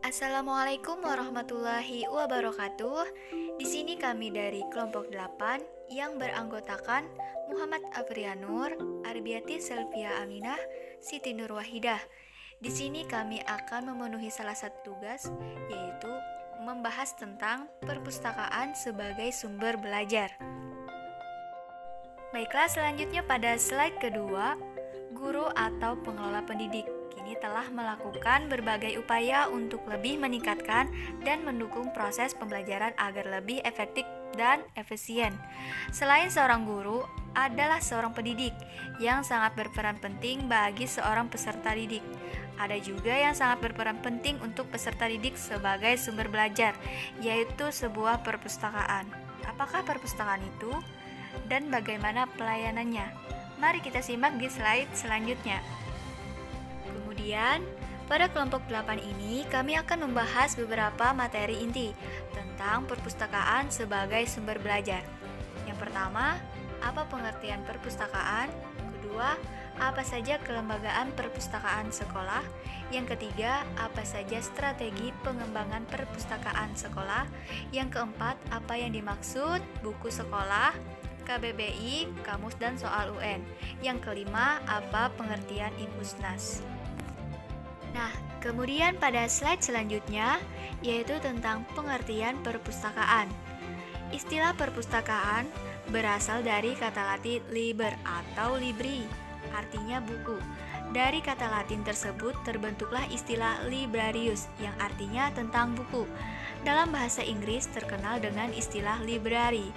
Assalamualaikum warahmatullahi wabarakatuh. Di sini kami dari kelompok 8 yang beranggotakan Muhammad Afrianur, Arbiati Selvia Aminah, Siti Nur Wahidah. Di sini kami akan memenuhi salah satu tugas, yaitu membahas tentang perpustakaan sebagai sumber belajar. Baiklah, selanjutnya pada slide kedua, guru atau pengelola pendidik kini telah melakukan berbagai upaya untuk lebih meningkatkan dan mendukung proses pembelajaran agar lebih efektif dan efisien. Selain seorang guru, adalah seorang pendidik yang sangat berperan penting bagi seorang peserta didik. Ada juga yang sangat berperan penting untuk peserta didik sebagai sumber belajar, yaitu sebuah perpustakaan. Apakah perpustakaan itu? Dan bagaimana pelayanannya? Mari kita simak di slide selanjutnya. Kemudian, pada kelompok 8 ini kami akan membahas beberapa materi inti tentang perpustakaan sebagai sumber belajar. Yang pertama, apa pengertian perpustakaan? Kedua, apa saja kelembagaan perpustakaan sekolah? Yang ketiga, apa saja strategi pengembangan perpustakaan sekolah? Yang keempat, apa yang dimaksud buku sekolah? KBBI, Kamus dan Soal UN. Yang kelima, apa pengertian Impusnas? Nah, kemudian pada slide selanjutnya, yaitu tentang pengertian perpustakaan. Istilah perpustakaan berasal dari kata Latin liber atau libri, artinya buku. Dari kata Latin tersebut terbentuklah istilah librarius, yang artinya tentang buku. Dalam bahasa Inggris terkenal dengan istilah library.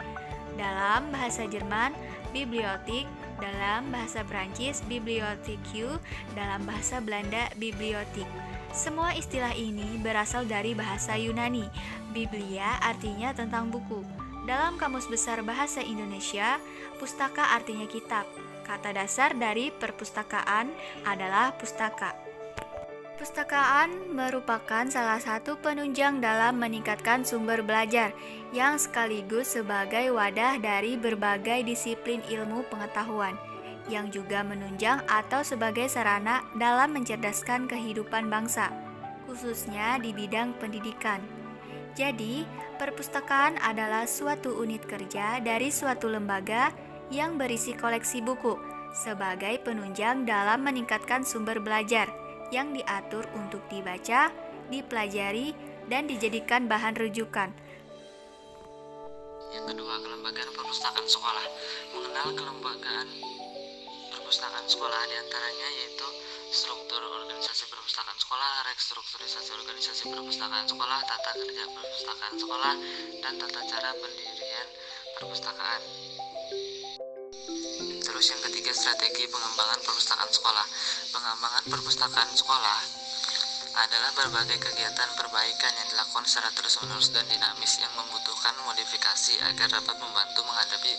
Dalam bahasa Jerman, bibliothek. Dalam bahasa Prancis, bibliothèque. Dalam bahasa Belanda, bibliothek. Semua istilah ini berasal dari bahasa Yunani. Biblia artinya tentang buku. Dalam Kamus Besar Bahasa Indonesia, pustaka artinya kitab. Kata dasar dari perpustakaan adalah pustaka. Perpustakaan merupakan salah satu penunjang dalam meningkatkan sumber belajar yang sekaligus sebagai wadah dari berbagai disiplin ilmu pengetahuan yang juga menunjang atau sebagai sarana dalam mencerdaskan kehidupan bangsa, khususnya di bidang pendidikan. Jadi, perpustakaan adalah suatu unit kerja dari suatu lembaga yang berisi koleksi buku sebagai penunjang dalam meningkatkan sumber belajar yang diatur untuk dibaca, dipelajari, dan dijadikan bahan rujukan. Yang kedua, kelembagaan perpustakaan sekolah. Mengenal kelembagaan perpustakaan sekolah diantaranya yaitu struktur organisasi perpustakaan sekolah, restrukturisasi organisasi perpustakaan sekolah, tata kerja perpustakaan sekolah, dan tata cara pendirian perpustakaan. Terus yang ketiga, strategi pengembangan perpustakaan sekolah. Pengembangan perpustakaan sekolah adalah berbagai kegiatan perbaikan yang dilakukan secara terus-menerus dan dinamis yang membutuhkan modifikasi agar dapat membantu menghadapi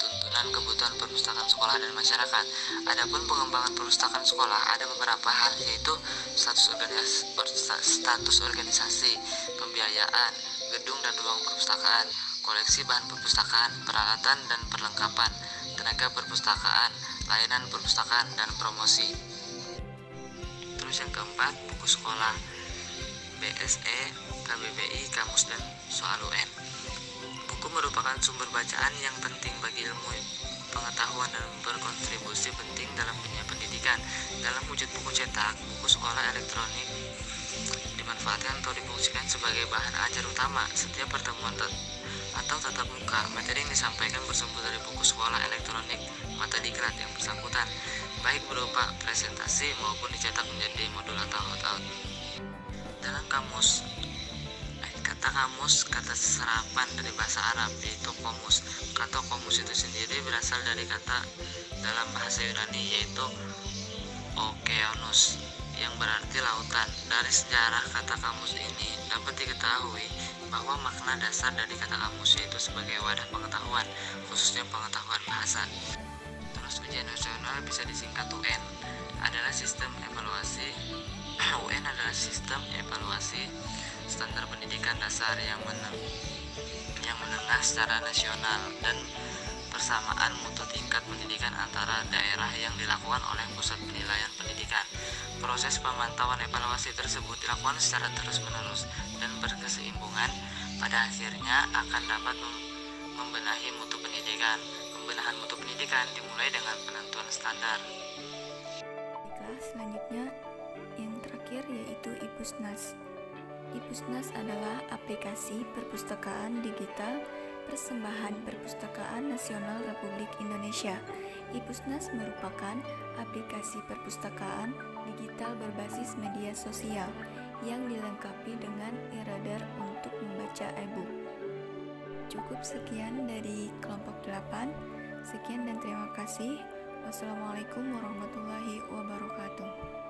tuntunan kebutuhan perpustakaan sekolah dan masyarakat. Adapun pengembangan perpustakaan sekolah ada beberapa hal, yaitu status organisasi, pembiayaan, gedung dan ruang perpustakaan, koleksi bahan perpustakaan, peralatan dan perlengkapan, tenaga perpustakaan, layanan perpustakaan, dan promosi. Terus yang keempat, buku sekolah, BSE, KBBI, Kamus, dan Soal UN. Buku merupakan sumber bacaan yang penting bagi ilmu pengetahuan dan berkontribusi penting dalam dunia pendidikan. Dalam wujud buku cetak, buku sekolah elektronik dimanfaatkan atau difungsikan sebagai bahan ajar utama setiap pertemuan atau tatap muka. Materi yang disampaikan bersumber dari buku sekolah elektronik mata diklat yang bersangkutan, baik berupa presentasi maupun dicetak menjadi modul atau handout. Dalam kamus, kata serapan dari bahasa Arab yaitu komus. Kata komus itu sendiri berasal dari kata dalam bahasa Yunani yaitu okeanos yang berarti lautan. Dari sejarah kata kamus ini dapat diketahui bahwa makna dasar dari kata kamus yaitu sebagai wadah pengetahuan, khususnya pengetahuan bahasa. Terus ujian nasional bisa disingkat UN adalah sistem evaluasi UN adalah sistem evaluasi standar pendidikan dasar yang menengah secara nasional dan persamaan mutu tingkat pendidikan antara daerah yang dilakukan oleh Pusat Penilaian Pendidikan. Proses pemantauan evaluasi tersebut dilakukan secara terus-menerus dan berkesinambungan, pada akhirnya akan dapat membenahi mutu pendidikan. Pembenahan mutu pendidikan dimulai dengan penentuan standar. Baiklah, selanjutnya yang terakhir yaitu Ipusnas. Ipusnas adalah aplikasi perpustakaan digital persembahan Perpustakaan Nasional Republik Indonesia. Ipusnas merupakan aplikasi perpustakaan digital berbasis media sosial yang dilengkapi dengan e-reader untuk membaca e-book. Cukup sekian dari kelompok 8. Sekian dan terima kasih. Wassalamualaikum warahmatullahi wabarakatuh.